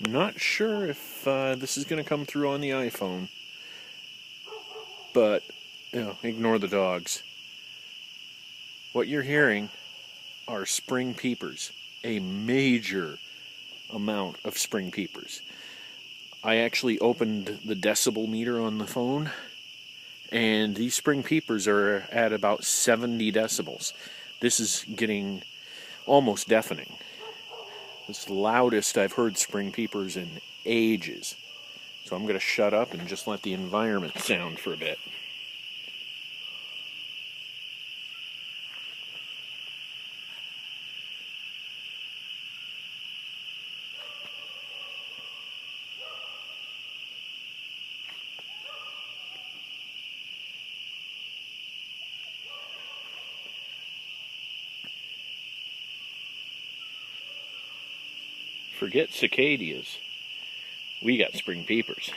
Not sure if this is going to come through on the iPhone, but ignore the dogs. What you're hearing are spring peepers, a major amount of spring peepers. I actually opened the decibel meter on the phone, and these spring peepers are at about 70 decibels. This is getting almost deafening. It's the loudest I've heard spring peepers in ages. So I'm going to shut up and just let the environment sound for a bit. Forget cicadas. We got spring peepers.